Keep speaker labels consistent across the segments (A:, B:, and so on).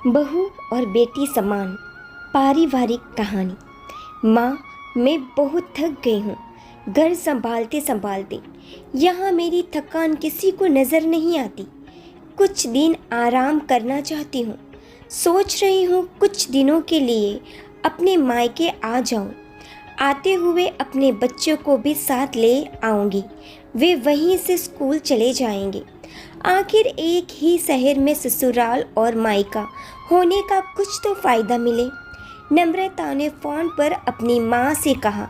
A: बहू और बेटी समान पारिवारिक कहानी। माँ, मैं बहुत थक गई हूँ घर संभालते संभालते। यहाँ मेरी थकान किसी को नज़र नहीं आती। कुछ दिन आराम करना चाहती हूँ। सोच रही हूँ कुछ दिनों के लिए अपने मायके आ जाऊँ। आते हुए अपने बच्चों को भी साथ ले आऊँगी। वे वहीं से स्कूल चले जाएंगे। आखिर एक ही शहर में ससुराल और मायका होने का कुछ तो फ़ायदा मिले। नम्रता ने फ़ोन पर अपनी माँ से कहा।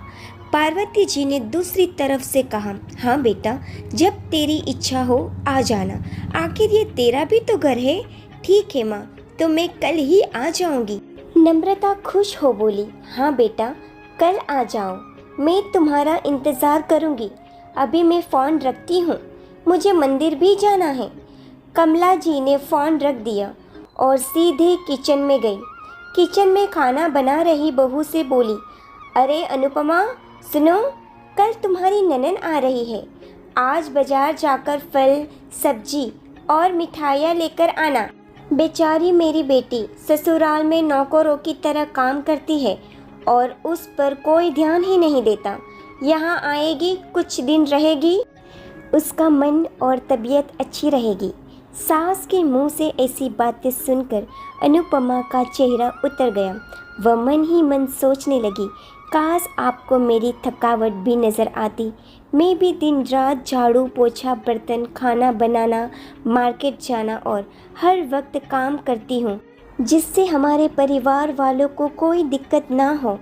A: पार्वती जी ने दूसरी तरफ से कहा, हाँ बेटा, जब तेरी इच्छा हो आ जाना। आखिर ये तेरा भी तो घर है। ठीक है माँ, तो मैं कल ही आ जाऊंगी। नम्रता खुश हो बोली, हाँ बेटा, कल आ जाओ। मैं तुम्हारा इंतज़ार करूंगी। अभी मैं फ़ोन रखती हूँ, मुझे मंदिर भी जाना है। कमला जी ने फ़ोन रख दिया और सीधे किचन में गई। किचन में खाना बना रही बहू से बोली, अरे अनुपमा, सुनो, कल तुम्हारी ननद आ रही है। आज बाजार जाकर फल, सब्जी और मिठाइयाँ लेकर आना। बेचारी मेरी बेटी ससुराल में नौकरों की तरह काम करती है और उस पर कोई ध्यान ही नहीं देता। यहाँ आएगी, कुछ दिन रहेगी, उसका मन और तबीयत अच्छी रहेगी। सास के मुंह से ऐसी बातें सुनकर अनुपमा का चेहरा उतर गया। वह मन ही मन सोचने लगी, काश आपको मेरी थकावट भी नज़र आती। मैं भी दिन रात झाड़ू पोछा, बर्तन, खाना बनाना, मार्केट जाना और हर वक्त काम करती हूँ, जिससे हमारे परिवार वालों को कोई दिक्कत ना हो।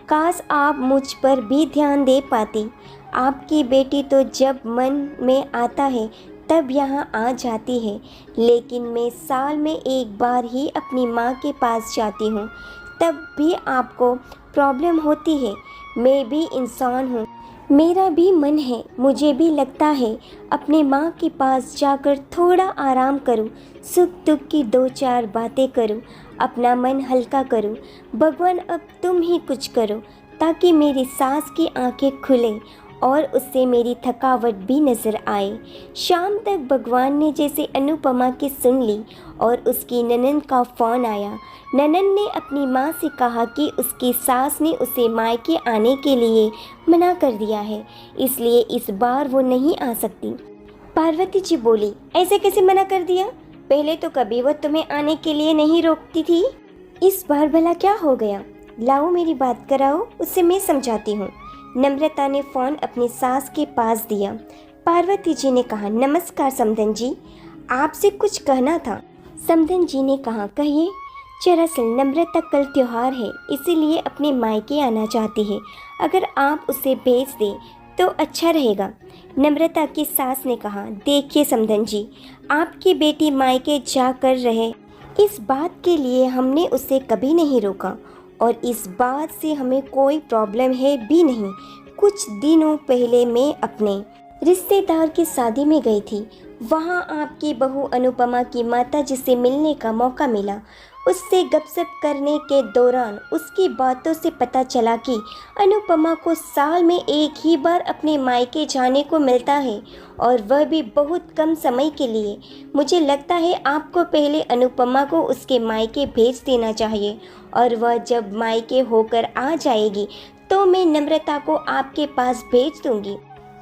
A: काश आप मुझ पर भी ध्यान दे पाती। आपकी बेटी तो जब मन में आता है तब यहाँ आ जाती है, लेकिन मैं साल में एक बार ही अपनी माँ के पास जाती हूँ, तब भी आपको प्रॉब्लम होती है। मैं भी इंसान हूँ, मेरा भी मन है, मुझे भी लगता है अपने माँ के पास जाकर थोड़ा आराम करूँ, सुख दुख की दो चार बातें करूँ, अपना मन हल्का करूँ। भगवान, अब तुम ही कुछ करो ताकि मेरी सास की आंखें खुलें और उससे मेरी थकावट भी नज़र आए। शाम तक भगवान ने जैसे अनुपमा की सुन ली और उसकी ननद का फ़ोन आया। ननद ने अपनी माँ से कहा कि उसकी सास ने उसे मायके आने के लिए मना कर दिया है, इसलिए इस बार वो नहीं आ सकती। पार्वती जी बोली, ऐसे कैसे मना कर दिया? पहले तो कभी वो तुम्हें आने के लिए नहीं रोकती थी, इस बार भला क्या हो गया? लाओ मेरी बात कराओ, उससे मैं समझाती हूँ। नम्रता ने फ़ोन अपनी सास के पास दिया। पार्वती जी ने कहा, नमस्कार समधन जी, आपसे कुछ कहना था। समधन जी ने कहा, कहिए। दरअसल नम्रता कल त्योहार है, इसीलिए अपने मायके आना चाहती है। अगर आप उसे भेज दें तो अच्छा रहेगा। नम्रता की सास ने कहा, देखिए समधन जी, आपकी बेटी मायके जा कर रहे, इस बात के लिए हमने उसे कभी नहीं रोका और इस बात से हमें कोई प्रॉब्लम है भी नहीं। कुछ दिनों पहले मैं अपने रिश्तेदार की शादी में गई थी। वहाँ आपकी बहू अनुपमा की माताजी से मिलने का मौका मिला। उससे गपशप करने के दौरान उसकी बातों से पता चला कि अनुपमा को साल में एक ही बार अपने मायके जाने को मिलता है और वह भी बहुत कम समय के लिए। मुझे लगता है आपको पहले अनुपमा को उसके मायके भेज देना चाहिए और वह जब मायके होकर आ जाएगी तो मैं नम्रता को आपके पास भेज दूंगी।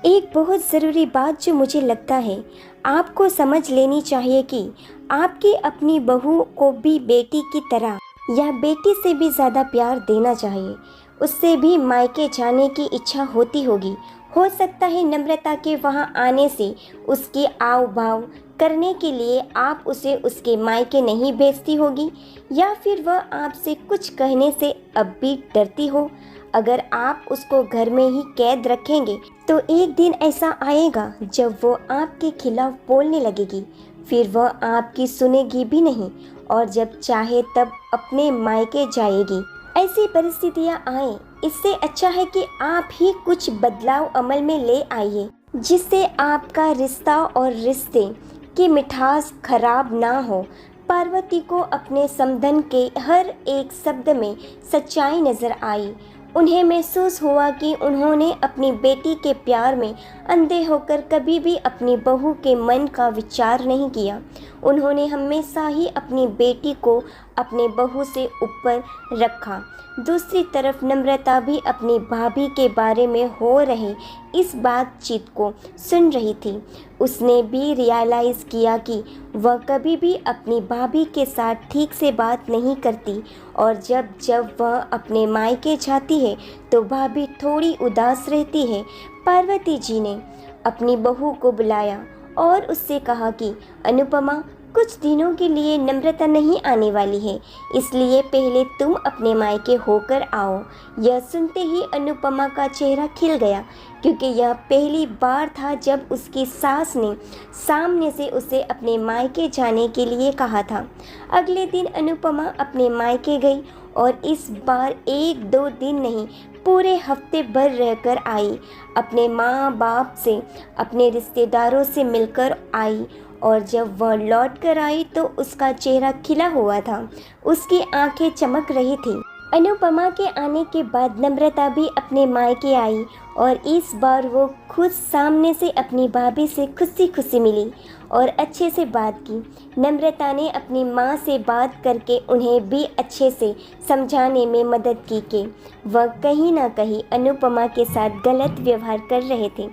A: एक बहुत ज़रूरी बात जो मुझे लगता है आपको समझ लेनी चाहिए कि आपकी अपनी बहू को भी बेटी की तरह या बेटी से भी ज़्यादा प्यार देना चाहिए। उससे भी मायके जाने की इच्छा होती होगी। हो सकता है नम्रता के वहाँ आने से उसकी आव भाव करने के लिए आप उसे उसके मायके नहीं भेजती होगी, या फिर वह आपसे कुछ कहने से अब भी डरती हो। अगर आप उसको घर में ही कैद रखेंगे तो एक दिन ऐसा आएगा जब वो आपके खिलाफ बोलने लगेगी, फिर वह आपकी सुनेगी भी नहीं और जब चाहे तब अपने मायके जाएगी। ऐसी परिस्थितियां आए, इससे अच्छा है कि आप ही कुछ बदलाव अमल में ले आइए, जिससे आपका रिश्ता और रिश्ते की मिठास खराब ना हो। पार्वती को अपने समधन के हर एक शब्द में सच्चाई नजर आई। उन्हें महसूस हुआ कि उन्होंने अपनी बेटी के प्यार में अंधे होकर कभी भी अपनी बहू के मन का विचार नहीं किया। उन्होंने हमेशा ही अपनी बेटी को अपने बहू से ऊपर रखा। दूसरी तरफ नम्रता भी अपनी भाभी के बारे में हो रहे इस बातचीत को सुन रही थी। उसने भी रियलाइज़ किया कि वह कभी भी अपनी भाभी के साथ ठीक से बात नहीं करती और जब जब वह अपने मायके जाती है तो भाभी थोड़ी उदास रहती है। पार्वती जी ने अपनी बहू को बुलाया और उससे कहा कि अनुपमा, कुछ दिनों के लिए नम्रता नहीं आने वाली है, इसलिए पहले तुम अपने मायके होकर आओ। यह सुनते ही अनुपमा का चेहरा खिल गया, क्योंकि यह पहली बार था जब उसकी सास ने सामने से उसे अपने मायके जाने के लिए कहा था। अगले दिन अनुपमा अपने मायके गई और इस बार 1-2 दिन नहीं, पूरे हफ्ते भर रहकर आई। अपने माँ बाप से, अपने रिश्तेदारों से मिलकर आई और जब वह लौट कर आई तो उसका चेहरा खिला हुआ था, उसकी आंखें चमक रही थी। अनुपमा के आने के बाद नम्रता भी अपने मायके आई और इस बार वो खुद सामने से अपनी भाभी से खुशी खुशी मिली और अच्छे से बात की। नम्रता ने अपनी माँ से बात करके उन्हें भी अच्छे से समझाने में मदद की कि वह कहीं ना कहीं अनुपमा के साथ गलत व्यवहार कर रहे थे।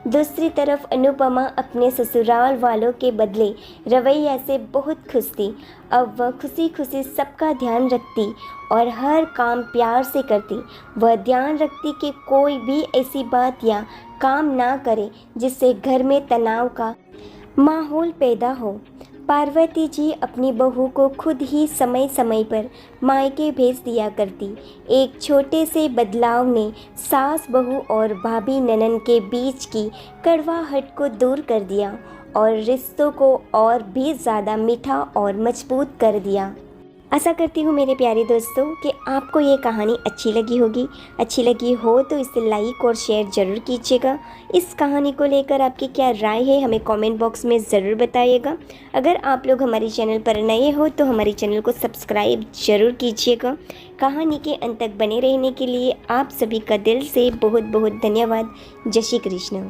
A: दूसरी तरफ अनुपमा अपने ससुराल वालों के बदले रवैया से बहुत खुश थी। अब वह खुशी खुशी सबका ध्यान रखती और हर काम प्यार से करती। वह ध्यान रखती कि कोई भी ऐसी बात या काम ना करे जिससे घर में तनाव का माहौल पैदा हो। पार्वती जी अपनी बहू को खुद ही समय समय पर मायके भेज दिया करती। एक छोटे से बदलाव ने सास बहू और भाभी ननन के बीच की कड़वाहट को दूर कर दिया और रिश्तों को और भी ज़्यादा मीठा और मजबूत कर दिया। आशा करती हूँ मेरे प्यारे दोस्तों कि आपको ये कहानी अच्छी लगी होगी। अच्छी लगी हो तो इसे लाइक और शेयर ज़रूर कीजिएगा। इस कहानी को लेकर आपकी क्या राय है हमें कमेंट बॉक्स में ज़रूर बताइएगा। अगर आप लोग हमारे चैनल पर नए हो तो हमारे चैनल को सब्सक्राइब ज़रूर कीजिएगा। कहानी के अंत तक बने रहने के लिए आप सभी का दिल से बहुत बहुत धन्यवाद। जय श्री कृष्ण।